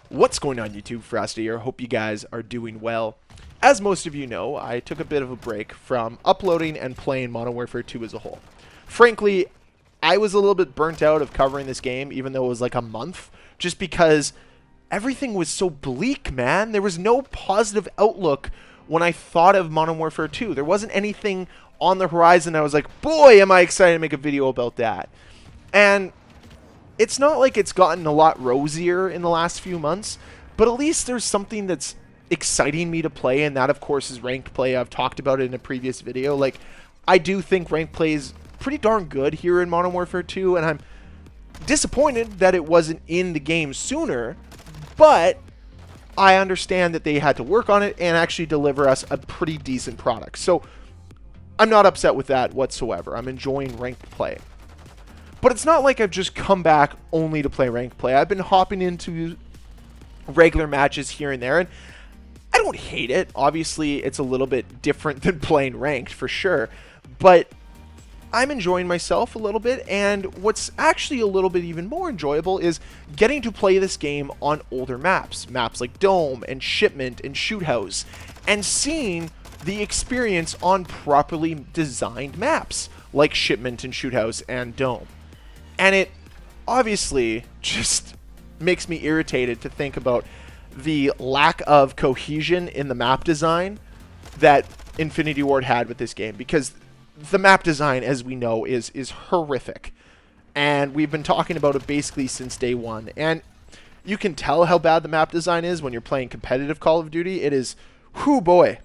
What's going on, YouTube? Ferocity here. Hope you guys are doing well. As most of you know, I took a bit of a break from uploading and playing Modern Warfare 2 as a whole. Frankly, I was a little bit burnt out of covering this game, even though it was like a month, just because everything was so bleak, man. There was no positive outlook when I thought of Modern Warfare 2. There wasn't anything on the horizon. I was like, boy, am I excited to make a video about that. And it's not like it's gotten a lot rosier in the last few months, but at least there's something that's exciting me to play, and that, of course, is ranked play. I've talked about it in a previous video. Like, I do think ranked play is pretty darn good here in Modern Warfare 2, and I'm disappointed that it wasn't in the game sooner, but I understand that they had to work on it and actually deliver us a pretty decent product. So I'm not upset with that whatsoever. I'm enjoying ranked play. But it's not like I've just come back only to play ranked play. I've been hopping into regular matches here and there, and I don't hate it. Obviously, it's a little bit different than playing ranked, for sure. But I'm enjoying myself a little bit, and what's actually a little bit even more enjoyable is getting to play this game on older maps. Maps like Dome and Shipment and Shoot House, and seeing the experience on properly designed maps like Shipment and Shoot House and Dome. And it obviously just makes me irritated to think about the lack of cohesion in the map design that Infinity Ward had with this game, because the map design, as we know, is horrific. And we've been talking about it basically since day one. And you can tell how bad the map design is when you're playing competitive Call of Duty. It is, whoo boy,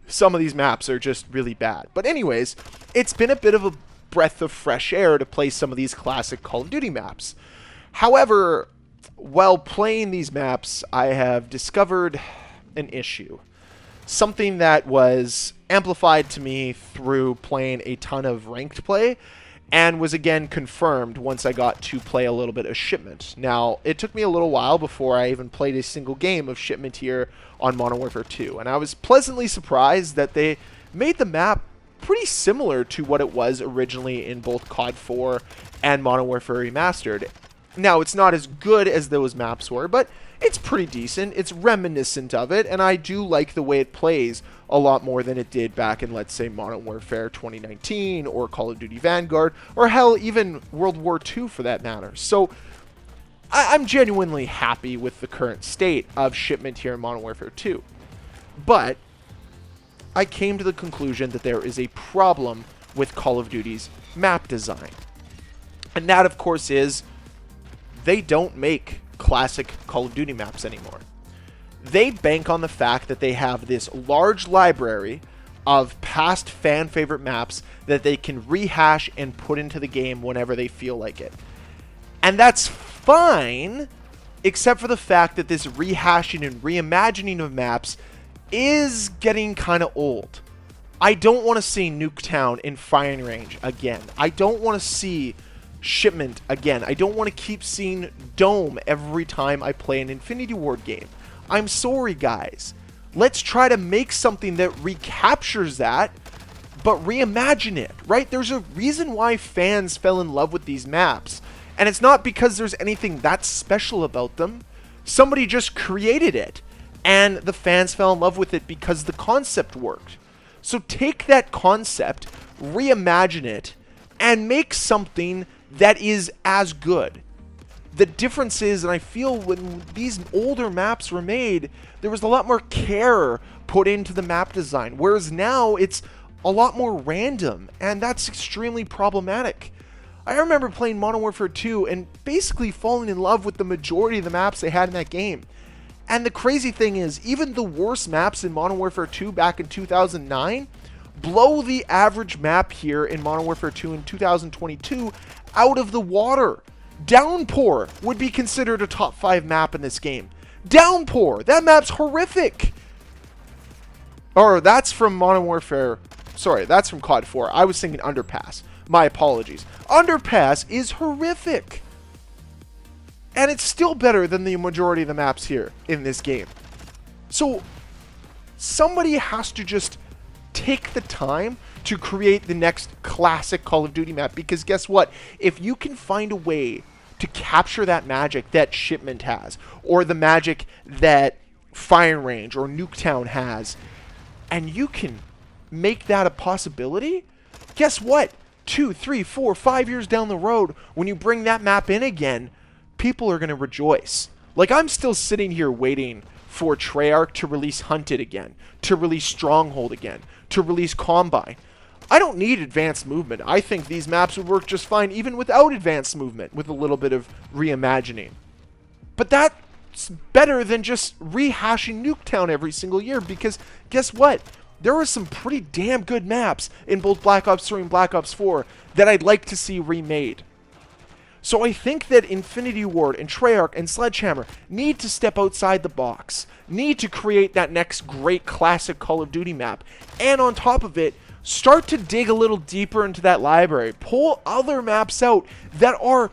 some of these maps are just really bad. But anyways, it's been a bit of a breath of fresh air to play some of these classic Call of Duty maps. However, while playing these maps, I have discovered an issue. Something that was amplified to me through playing a ton of ranked play, and was again confirmed once I got to play a little bit of Shipment. Now, it took me a little while before I even played a single game of Shipment here on Modern Warfare 2, and I was pleasantly surprised that they made the map pretty similar to what it was originally in both COD 4 and Modern Warfare Remastered. Now, it's not as good as those maps were, but it's pretty decent. It's reminiscent of it, and I do like the way it plays a lot more than it did back in, let's say, Modern Warfare 2019 or Call of Duty Vanguard, or hell, even World War II for that matter. So I'm genuinely happy with the current state of Shipment here in Modern Warfare 2. But I came to the conclusion that there is a problem with Call of Duty's map design. And that, of course, is they don't make classic Call of Duty maps anymore. They bank on the fact that they have this large library of past fan favorite maps that they can rehash and put into the game whenever they feel like it. And that's fine, except for the fact that this rehashing and reimagining of maps is getting kind of old. I don't want to see Nuketown in firing range again. I don't want to see Shipment again. I don't want to keep seeing Dome every time I play an Infinity Ward game. I'm sorry, guys. Let's try to make something that recaptures that, but reimagine it, right? There's a reason why fans fell in love with these maps, and it's not because there's anything that special about them. Somebody just created it, and the fans fell in love with it because the concept worked. So take that concept, reimagine it, and make something that is as good. The difference is, and I feel when these older maps were made, there was a lot more care put into the map design, whereas now it's a lot more random, and that's extremely problematic. I remember playing Modern Warfare 2 and basically falling in love with the majority of the maps they had in that game. And the crazy thing is, even the worst maps in Modern Warfare 2 back in 2009 blow the average map here in Modern Warfare 2 in 2022 out of the water. Downpour would be considered a top 5 map in this game. Downpour! That map's horrific! Or, that's from Modern Warfare. Sorry, that's from COD 4. I was thinking Underpass. My apologies. Underpass is horrific! And it's still better than the majority of the maps here in this game. So, somebody has to just take the time to create the next classic Call of Duty map, because guess what? If you can find a way to capture that magic that Shipment has, or the magic that Fire Range or Nuketown has, and you can make that a possibility, guess what? 2, 3, 4, 5 years down the road, when you bring that map in again, people are going to rejoice. Like, I'm still sitting here waiting for Treyarch to release Hunted again, to release Stronghold again, to release Combine. I don't need advanced movement. I think these maps would work just fine even without advanced movement, with a little bit of reimagining. But that's better than just rehashing Nuketown every single year, because guess what? There were some pretty damn good maps in both Black Ops 3 and Black Ops 4 that I'd like to see remade. So I think that Infinity Ward and Treyarch and Sledgehammer need to step outside the box, need to create that next great classic Call of Duty map, and on top of it, start to dig a little deeper into that library. Pull other maps out that are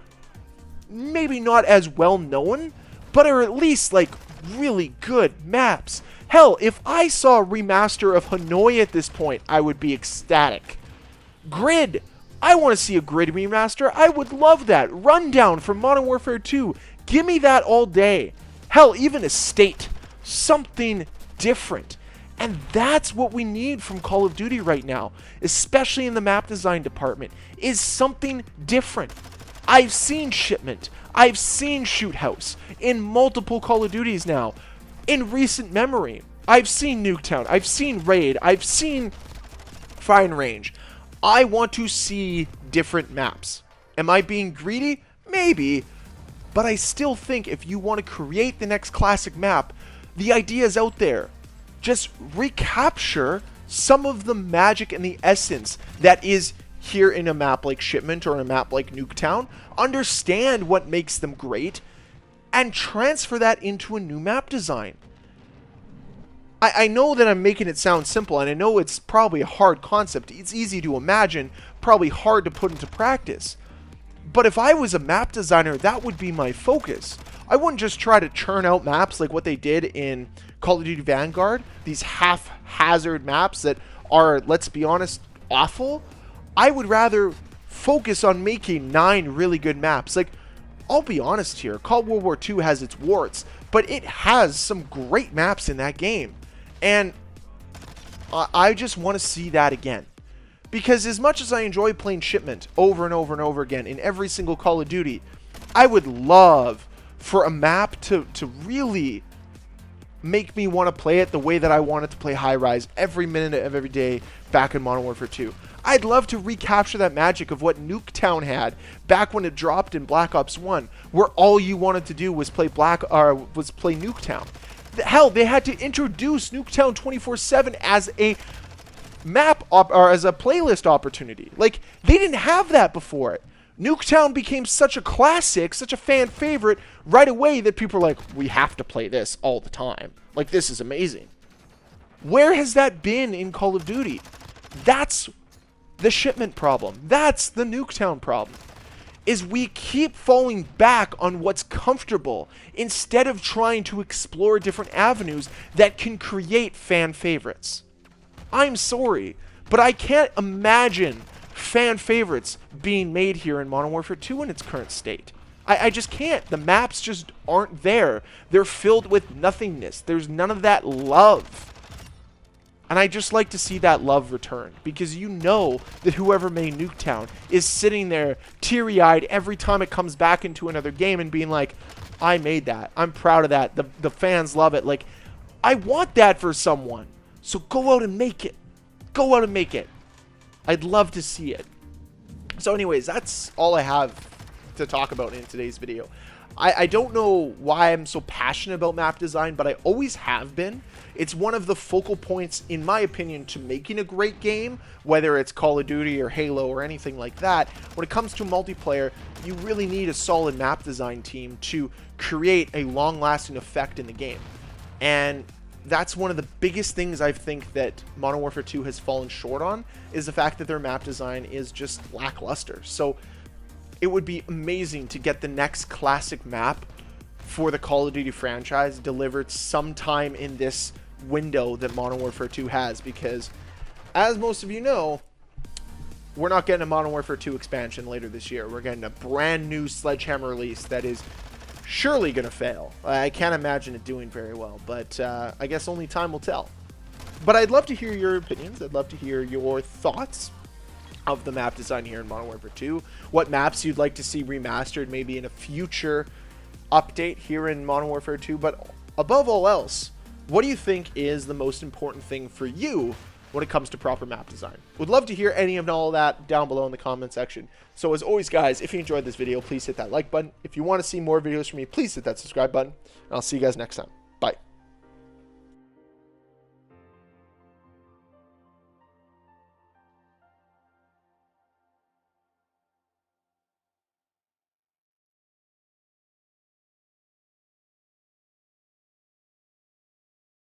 maybe not as well known, but are at least like really good maps. Hell, if I saw a remaster of Hanoi at this point, I would be ecstatic. Grid. I want to see a Grid remaster. I would love that. Rundown from Modern Warfare 2. Give me that all day. Hell, even Estate. Something different. And that's what we need from Call of Duty right now, especially in the map design department, is something different. I've seen Shipment. I've seen Shoot House in multiple Call of Duties now. In recent memory, I've seen Nuketown. I've seen Raid. I've seen Fire Range. I want to see different maps. Am I being greedy? Maybe. But I still think if you want to create the next classic map, the idea is out there. Just recapture some of the magic and the essence that is here in a map like Shipment or in a map like Nuketown. Understand what makes them great and transfer that into a new map design. I know that I'm making it sound simple, and I know it's probably a hard concept. It's easy to imagine, probably hard to put into practice. But if I was a map designer, that would be my focus. I wouldn't just try to churn out maps like what they did in Call of Duty Vanguard, these haphazard maps that are, let's be honest, awful. I would rather focus on making 9 really good maps. Like, I'll be honest here, Call of World War II has its warts, but it has some great maps in that game. And I just want to see that again. Because as much as I enjoy playing Shipment over and over and over again in every single Call of Duty, I would love for a map to really make me want to play it the way that I wanted to play High Rise every minute of every day back in Modern Warfare 2. I'd love to recapture that magic of what Nuketown had back when it dropped in Black Ops 1, where all you wanted to do was play Nuketown. Hell, they had to introduce Nuketown 24/7 as a map or as a playlist opportunity. Like, they didn't have that before. Nuketown became such a classic, such a fan favorite right away that people are like, we have to play this all the time. Like, this is amazing. Where has that been in Call of Duty? That's the Shipment problem. That's the Nuketown problem. Is we keep falling back on what's comfortable instead of trying to explore different avenues that can create fan favorites. I'm sorry, but I can't imagine fan favorites being made here in Modern Warfare 2 in its current state. I just can't. The maps just aren't there. They're filled with nothingness. There's none of that love. And I just like to see that love return, because you know that whoever made Nuketown is sitting there teary-eyed every time it comes back into another game and being like, I made that. I'm proud of that. The fans love it. Like, I want that for someone. So go out and make it. Go out and make it. I'd love to see it. So anyways, that's all I have to talk about in today's video. I don't know why I'm so passionate about map design, but I always have been. It's one of the focal points, in my opinion, to making a great game, whether it's Call of Duty or Halo or anything like that. When it comes to multiplayer, you really need a solid map design team to create a long-lasting effect in the game. And that's one of the biggest things I think that Modern Warfare 2 has fallen short on, is the fact that their map design is just lackluster. So it would be amazing to get the next classic map for the Call of Duty franchise delivered sometime in this window that Modern Warfare 2 has, because as most of you know, we're not getting a Modern Warfare 2 expansion later this year. We're getting a brand new Sledgehammer release that is surely going to fail. I can't imagine it doing very well, but I guess only time will tell. But I'd love to hear your opinions. I'd love to hear your thoughts of the map design here in Modern Warfare 2. What maps you'd like to see remastered maybe in a future update here in Modern Warfare 2. But above all else, what do you think is the most important thing for you when it comes to proper map design? Would love to hear any of all that down below in the comment section. So as always, guys, if you enjoyed this video, please hit that like button. If you want to see more videos from me, please hit that subscribe button. And I'll see you guys next time.